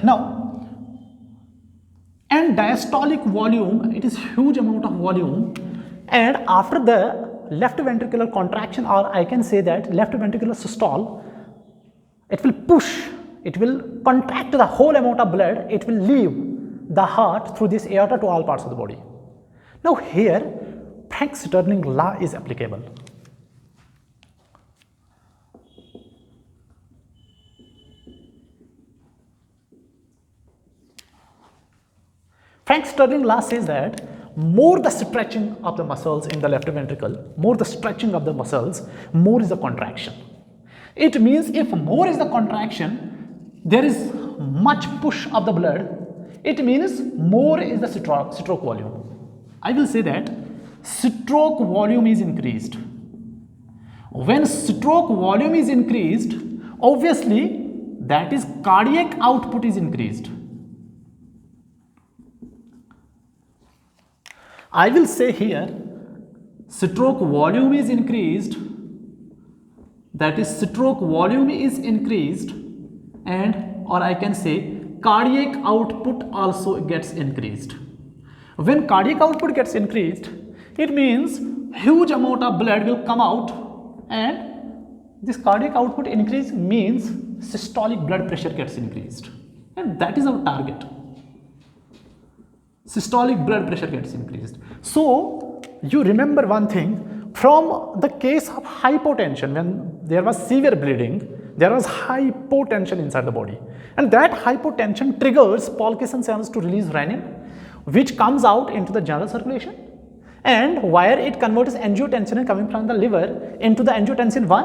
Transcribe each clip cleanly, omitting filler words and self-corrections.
Now, and diastolic volume, it is huge amount of volume, and after the left ventricular contraction, or I can say that left ventricular systole, it will push, it will contract the whole amount of blood, it will leave the heart through this aorta to all parts of the body. Now here Frank-Stirling law is applicable. Frank-Stirling law says that more the stretching of the muscles in the left ventricle, more the stretching of the muscles, more is the contraction. It means if more is the contraction, there is much push of the blood, it means more is the stroke volume. I will say that stroke volume is increased. When stroke volume is increased, obviously that is cardiac output is increased. I will say here stroke volume is increased, that is stroke volume is increased, and or I can say cardiac output also gets increased. When cardiac output gets increased, it means huge amount of blood will come out, and this cardiac output increase means systolic blood pressure gets increased, and that is our target. Systolic blood pressure gets increased. So you remember one thing, from the case of hypotension, when there was severe bleeding, there was hypotension inside the body, and that hypotension triggers Purkinje cells to release renin, which comes out into the general circulation, and where it converts angiotensin coming from the liver into the angiotensin 1,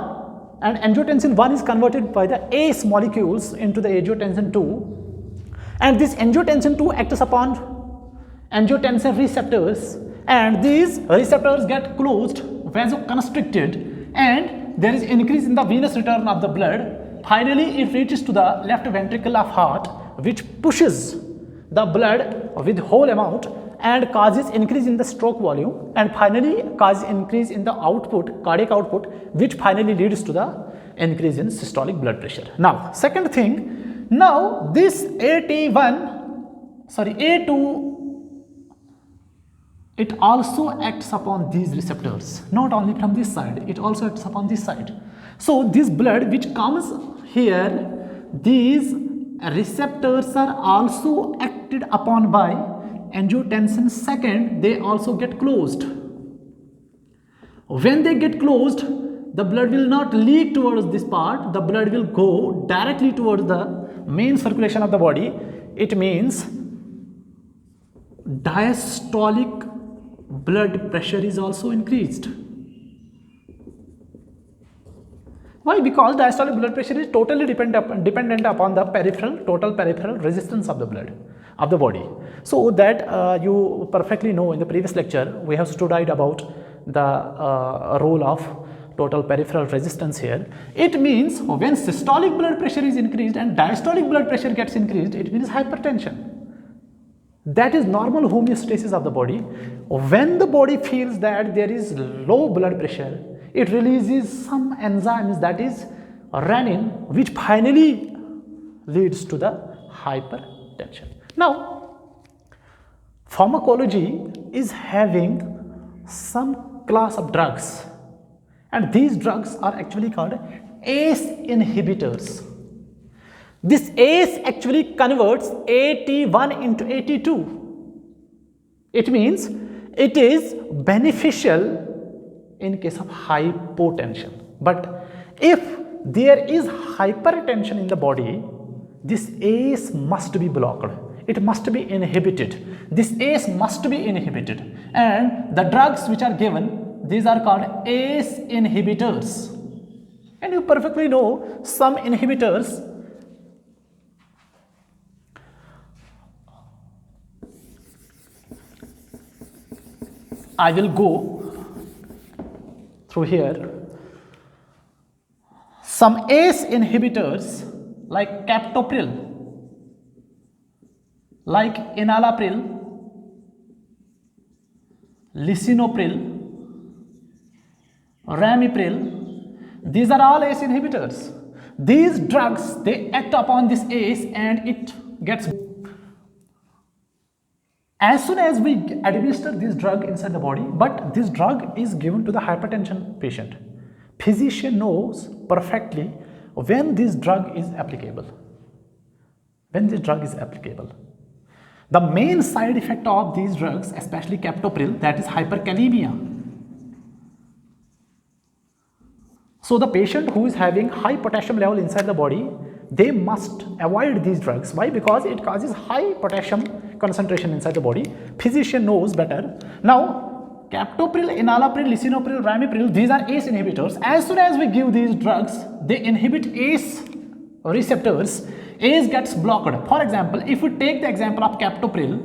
and angiotensin 1 is converted by the ACE molecules into the angiotensin 2, and this angiotensin 2 acts upon angiotensin receptors, and these receptors get closed, vasoconstricted, and there is increase in the venous return of the blood. Finally, it reaches to the left ventricle of heart, which pushes the blood with whole amount and causes increase in the stroke volume, and finally causes increase in the output, cardiac output, which finally leads to the increase in systolic blood pressure. Now, second thing, now this A2, it also acts upon these receptors, not only from this side, it also acts upon this side. So this blood which comes here, these receptors are also acted upon by angiotensin 2, they also get closed. When they get closed, the blood will not leak towards this part, the blood will go directly towards the main circulation of the body. It means diastolic blood pressure is also increased. Why? Because diastolic blood pressure is totally dependent upon the total peripheral resistance of the blood of the body. So that you perfectly know, in the previous lecture we have studied about the role of total peripheral resistance here. It means when systolic blood pressure is increased and diastolic blood pressure gets increased, it means hypertension. That is normal homeostasis of the body. When the body feels that there is low blood pressure, it releases some enzymes, that is renin, which finally leads to the hypertension. Now, pharmacology is having some class of drugs, and these drugs are actually called ACE inhibitors. This ACE actually converts AT1 into AT2. It means it is beneficial in case of hypotension. But if there is hypertension in the body, this ACE must be blocked. It must be inhibited. This ACE must be inhibited. And the drugs which are given, these are called ACE inhibitors. And you perfectly know some inhibitors. I will go through here. Some ACE inhibitors like captopril, like enalapril, lisinopril, ramipril, these are all ACE inhibitors. These drugs, they act upon this ACE and it gets. As soon as we administer this drug inside the body, but this drug is given to the hypertension patient, physician knows perfectly when this drug is applicable. When this drug is applicable. The main side effect of these drugs, especially captopril, that is hyperkalemia. So the patient who is having high potassium level inside the body, they must avoid these drugs. Why? Because it causes high potassium concentration inside the body. Physician knows better. Now, captopril, enalapril, lisinopril, ramipril, these are ACE inhibitors. As soon as we give these drugs, they inhibit ACE receptors. ACE gets blocked. For example, if we take the example of captopril,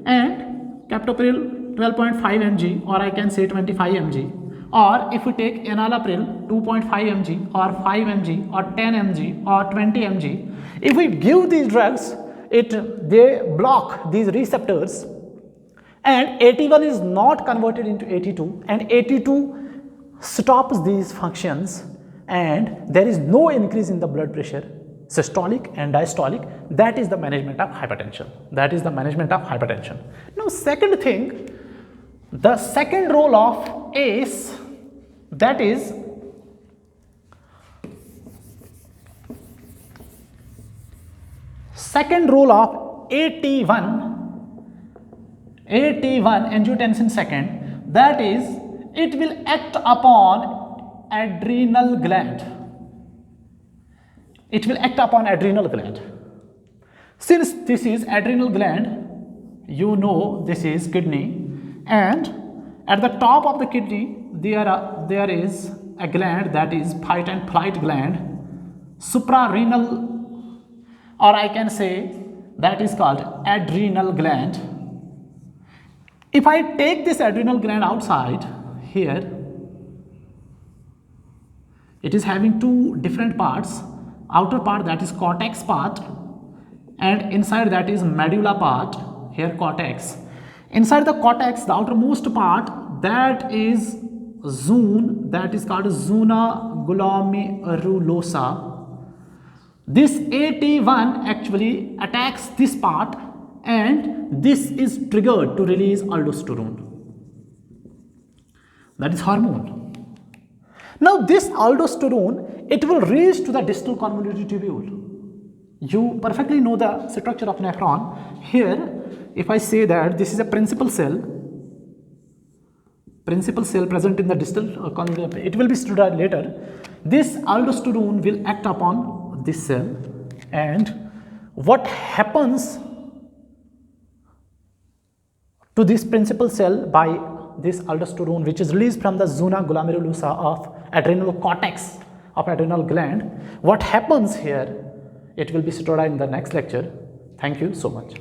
and captopril 12.5 mg, or I can say 25 mg, or if we take enalapril 2.5 mg or 5 mg or 10 mg or 20 mg, if we give these drugs, they block these receptors and AT1 is not converted into AT2 and AT2 stops these functions and there is no increase in the blood pressure, systolic and diastolic. That is the management of hypertension. Now, second thing, the second role of ACE, that is second role of AT1 angiotensin second, that is it will act upon adrenal gland. Since this is adrenal gland, you know this is kidney, and at the top of the kidney there is a gland, that is fight and flight gland, suprarenal, or I can say that is called adrenal gland. If I take this adrenal gland outside here, it is having two different parts. Outer part, that is cortex part, and inside that is medulla part. Here cortex. Inside the cortex, the outermost part, that is zone, that is called zona glomerulosa. This AT1 actually attacks this part and this is triggered to release aldosterone. That is hormone. Now this aldosterone, it will reach to the distal convoluted tubule. You perfectly know the structure of nephron. Here, if I say that this is a principal cell present in the distal convoluted, it will be studied later. This aldosterone will act upon this cell, and what happens to this principal cell by this aldosterone, which is released from the zona glomerulosa of adrenal cortex of adrenal gland, what happens here, it will be studied in the next lecture. Thank you so much.